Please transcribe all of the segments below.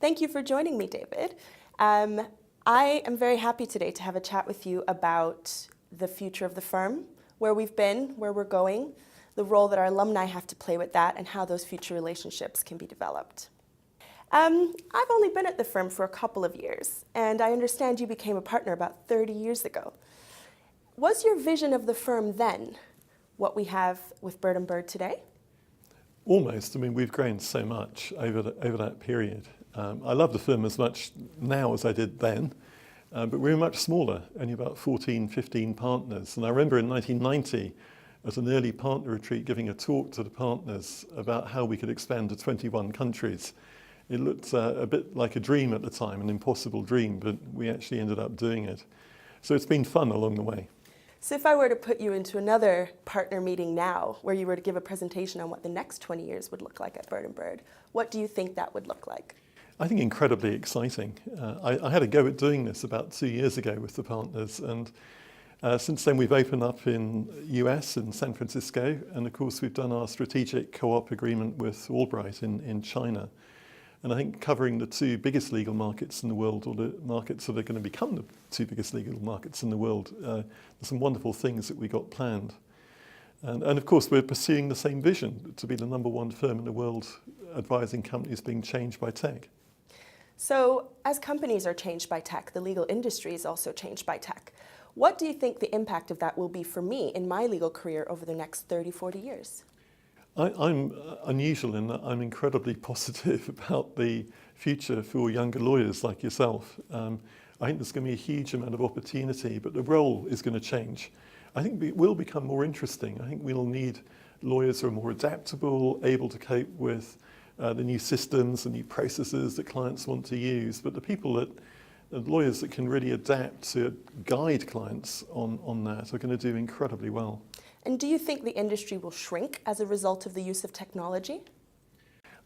Thank you for joining me, David. I am very happy today to have a chat with you about the future of the firm, where we've been, where we're going, the role that our alumni have to play with that, and how those future relationships can be developed. I've only been at the firm for a couple of years, and I understand you became a partner about 30 years ago. Was your vision of the firm then what we have with Bird & Bird today? Almost. I mean, we've grown so much over that period. I love the firm as much now as I did then, but we were much smaller, only about 14, 15 partners. And I remember in 1990, at an early partner retreat, giving a talk to the partners about how we could expand to 21 countries. It looked a bit like a dream at the time, an impossible dream, but we actually ended up doing it. So it's been fun along the way. So if I were to put you into another partner meeting now, where you were to give a presentation on what the next 20 years would look like at Bird & Bird, what do you think that would look like? I think incredibly exciting. I had a go at doing this about 2 years ago with the partners, and since then we've opened up in US in San Francisco, and of course we've done our strategic co-op agreement with Albright in China. And I think covering the two biggest legal markets in the world, or the markets that are going to become the two biggest legal markets in the world, there's some wonderful things that we got planned. And of course we're pursuing the same vision, to be the #1 firm in the world advising companies being changed by tech. So as companies are changed by tech, the legal industry is also changed by tech. What do you think the impact of that will be for me in my legal career over the next 30, 40 years? I'm unusual in that I'm incredibly positive about the future for younger lawyers like yourself. I think there's going to be a huge amount of opportunity, but the role is going to change. I think it will become more interesting. I think we'll need lawyers who are more adaptable, able to cope with the new systems, the new processes that clients want to use, but the lawyers that can really adapt to guide clients on that are going to do incredibly well. And do you think the industry will shrink as a result of the use of technology?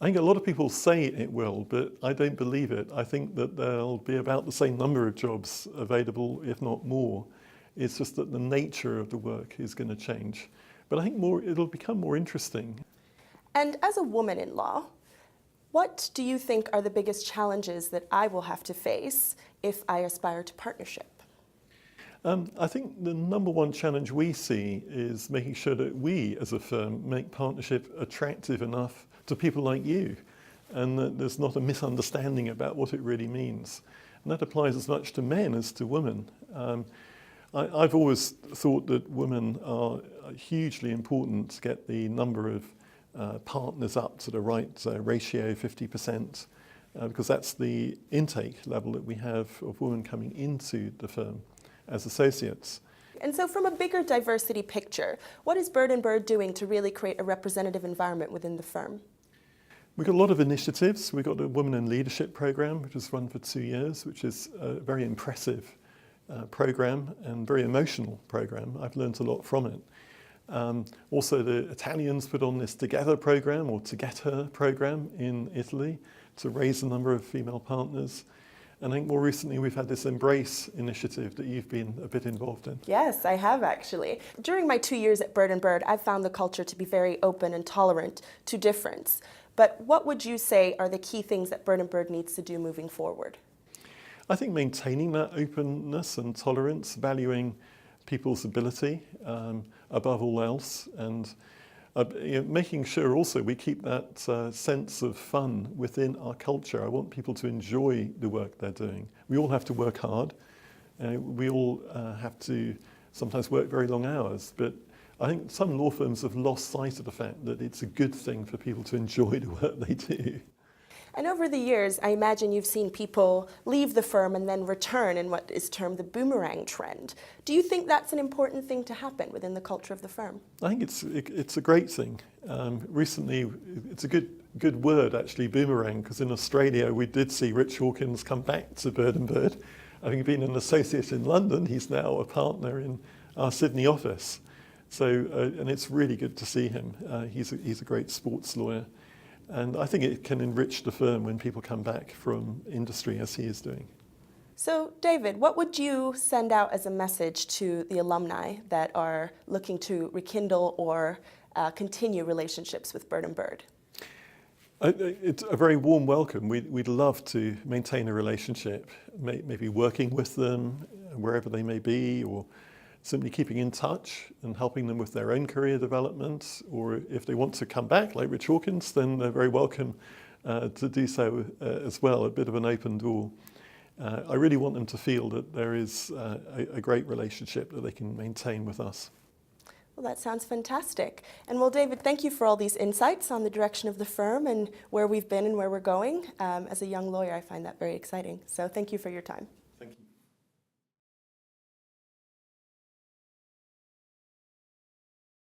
I think a lot of people say it will, but I don't believe it. I think that there'll be about the same number of jobs available, if not more. It's just that the nature of the work is going to change. But I think it'll become more interesting. And as a woman in law, what do you think are the biggest challenges that I will have to face if I aspire to partnership? I think the #1 challenge we see is making sure that we as a firm make partnership attractive enough to people like you, and that there's not a misunderstanding about what it really means. And that applies as much to men as to women. I've always thought that women are hugely important to get the number of partners up to the right ratio, 50%, because that's the intake level that we have of women coming into the firm as associates. And so from a bigger diversity picture, what is Bird & Bird doing to really create a representative environment within the firm? We've got a lot of initiatives. We've got the Women in Leadership program, which has run for 2 years, which is a very impressive program and very emotional program. I've learned a lot from it. Also, the Italians put on this Together program, or Together program in Italy, to raise the number of female partners. And I think more recently we've had this Embrace initiative that you've been a bit involved in. Yes, I have actually. During my 2 years at Bird & Bird, I've found the culture to be very open and tolerant to difference. But what would you say are the key things that Bird & Bird needs to do moving forward? I think maintaining that openness and tolerance, valuing people's ability above all else, and making sure also we keep that sense of fun within our culture. I want people to enjoy the work they're doing. We all have to work hard. We all have to sometimes work very long hours, but I think some law firms have lost sight of the fact that it's a good thing for people to enjoy the work they do. And over the years, I imagine you've seen people leave the firm and then return in what is termed the boomerang trend. Do you think that's an important thing to happen within the culture of the firm? I think it's a great thing. Recently, it's a good word actually, boomerang, because in Australia we did see Rich Hawkins come back to Bird & Bird. Having been an associate in London, he's now a partner in our Sydney office. So, and it's really good to see him. He's a great sports lawyer. And I think it can enrich the firm when people come back from industry as he is doing. So, David, what would you send out as a message to the alumni that are looking to rekindle or continue relationships with Bird & Bird? It's a very warm welcome. We'd love to maintain a relationship, maybe working with them wherever they may be, or simply keeping in touch and helping them with their own career development. Or if they want to come back, like Rich Hawkins, then they're very welcome to do so as well, a bit of an open door. I really want them to feel that there is a great relationship that they can maintain with us. Well, that sounds fantastic. And well, David, thank you for all these insights on the direction of the firm and where we've been and where we're going. As a young lawyer, I find that very exciting. So thank you for your time.